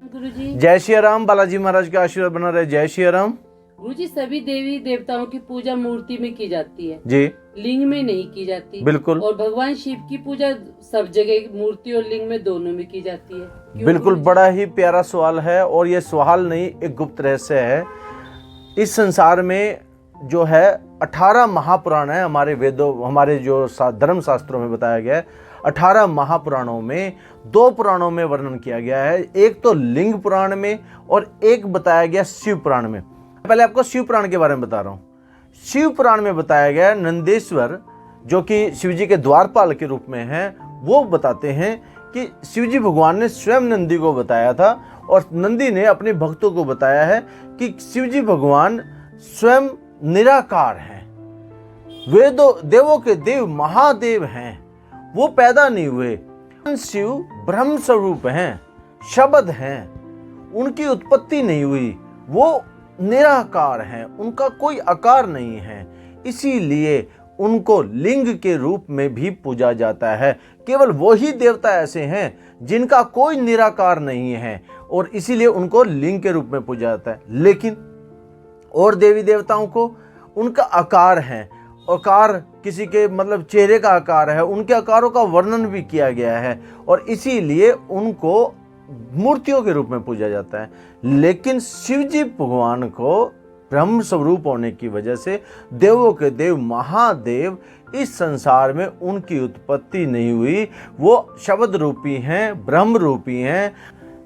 गुरुजी। जय श्री राम। बालाजी महाराज का आशीर्वाद बना रहे। जय श्री राम। गुरुजी, सभी देवी देवताओं की पूजा मूर्ति में की जाती है जी, लिंग में नहीं की जाती। बिल्कुल। और भगवान शिव की पूजा सब जगह मूर्ति और लिंग में दोनों में की जाती है। क्यों बिल्कुल, गुरुजी? बड़ा ही प्यारा सवाल है और ये सवाल नहीं, एक गुप्त रहस्य है। इस संसार में जो है 18 महापुराण है। हमारे वेदों, हमारे जो धर्म शास्त्रों में बताया गया है, 18 महापुराणों में 2 पुराणों में वर्णन किया गया है। एक तो लिंग पुराण में और एक बताया गया शिव पुराण में। पहले आपको शिव पुराण के बारे में बता रहा हूँ। शिव पुराण में बताया गया नंदेश्वर, जो कि शिवजी के द्वारपाल के रूप में हैं, वो बताते हैं कि शिवजी भगवान ने स्वयं नंदी को बताया था और नंदी ने अपने भक्तों को बताया है कि शिवजी भगवान स्वयं निराकार हैं, वेदों देवों के देव महादेव हैं, वो पैदा नहीं हुए। शिव ब्रह्म स्वरूप हैं, शब्द हैं, उनकी उत्पत्ति नहीं हुई, वो निराकार हैं, उनका कोई आकार नहीं है। इसीलिए उनको लिंग के रूप में भी पूजा जाता है। केवल वही देवता ऐसे हैं जिनका कोई निराकार नहीं है और इसीलिए उनको लिंग के रूप में पूजा जाता है। लेकिन और देवी देवताओं को उनका आकार है, आकार किसी के मतलब चेहरे का आकार है, उनके आकारों का वर्णन भी किया गया है और इसीलिए उनको मूर्तियों के रूप में पूजा जाता है। लेकिन शिवजी भगवान को ब्रह्म स्वरूप होने की वजह से देवों के देव महादेव, इस संसार में उनकी उत्पत्ति नहीं हुई, वो शब्द रूपी हैं, ब्रह्म रूपी हैं।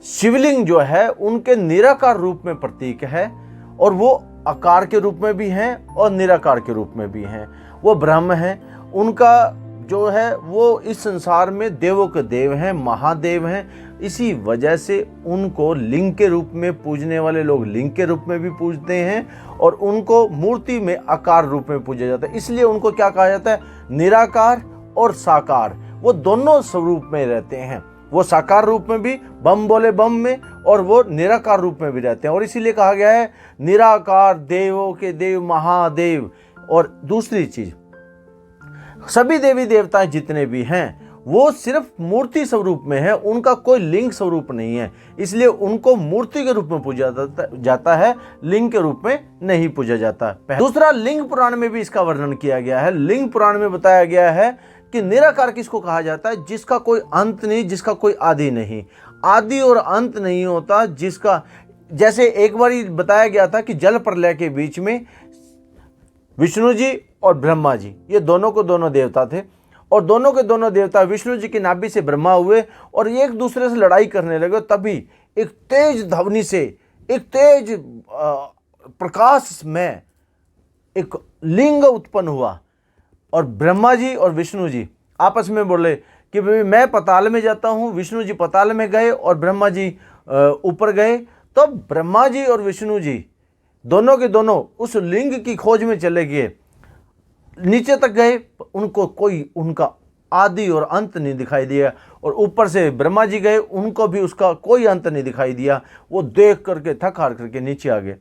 शिवलिंग जो है उनके निराकार रूप में प्रतीक है और वो आकार के रूप में भी हैं और निराकार के रूप में भी हैं। वो ब्रह्म हैं, उनका जो है वो इस संसार में देवों के देव हैं, महादेव हैं। इसी वजह से उनको लिंग के रूप में पूजने वाले लोग लिंग के रूप में भी पूजते हैं और उनको मूर्ति में आकार रूप में पूजा जाता है। इसलिए उनको क्या कहा जाता है, निराकार और साकार, वो दोनों स्वरूप में रहते हैं। वो साकार रूप में भी बम बोले बम में और वो निराकार रूप में भी रहते हैं और इसीलिए कहा गया है निराकार देवों के देव महादेव। और दूसरी चीज, सभी देवी देवता जितने भी हैं वो सिर्फ मूर्ति स्वरूप में है, उनका कोई लिंग स्वरूप नहीं है, इसलिए उनको मूर्ति के रूप में पूजा जाता है, लिंग के रूप में नहीं पूजा जाता। दूसरा, लिंग पुराण में भी इसका वर्णन किया गया है। लिंग पुराण में बताया गया है कि निराकार किसको कहा जाता है, जिसका कोई अंत नहीं, जिसका कोई आदि नहीं, आदि और अंत नहीं होता, जिसका, जैसे एक बार बताया गया था कि जल प्रलय के बीच में विष्णु जी और ब्रह्मा जी, ये दोनों को दोनों देवता थे और दोनों के दोनों देवता विष्णु जी की नाभि से ब्रह्मा हुए और एक दूसरे से लड़ाई करने लगे। तभी एक तेज ध्वनि से, एक तेज प्रकाश में एक लिंग उत्पन्न हुआ और ब्रह्मा जी और विष्णु जी आपस में बोले कि भाई मैं पताल में जाता हूँ। विष्णु जी पताल में गए और ब्रह्मा जी ऊपर गए। तो ब्रह्मा जी और विष्णु जी दोनों के दोनों उस लिंग की खोज में चले गए, नीचे तक गए, उनको कोई उनका आदि और अंत नहीं दिखाई दिया और ऊपर से ब्रह्मा जी गए, उनको भी उसका कोई अंत नहीं दिखाई दिया। वो देख करके थक हार करके नीचे आ गए।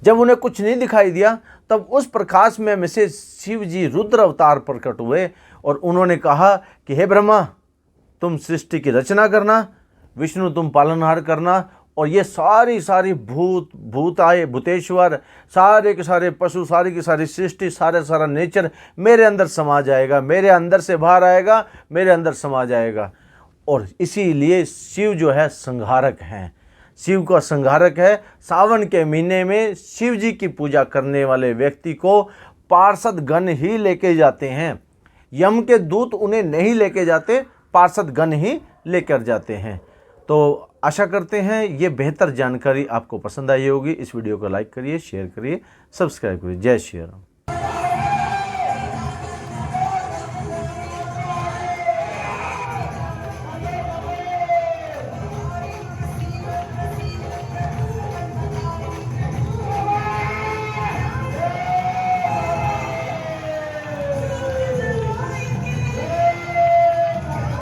जब उन्हें कुछ नहीं दिखाई दिया तब उस प्रकाश में से शिव जी रुद्र अवतार प्रकट हुए और उन्होंने कहा कि हे ब्रह्मा, तुम सृष्टि की रचना करना, विष्णु तुम पालनहार करना और ये सारी भूत आए, भूतेश्वर, सारे के सारे पशु, सारी की सारी सृष्टि, सारा नेचर मेरे अंदर समा जाएगा, मेरे अंदर से बाहर आएगा, मेरे अंदर समा जाएगा। और इसीलिए शिव जो है संहारक हैं, शिव का संहारक है। सावन के महीने में शिव जी की पूजा करने वाले व्यक्ति को पार्षद गण ही लेके जाते हैं, यम के दूत उन्हें नहीं लेके जाते, पार्षद गण ही लेकर जाते हैं। तो आशा करते हैं ये बेहतर जानकारी आपको पसंद आई होगी। इस वीडियो को लाइक करिए, शेयर करिए, सब्सक्राइब करिए। जय श्री राम।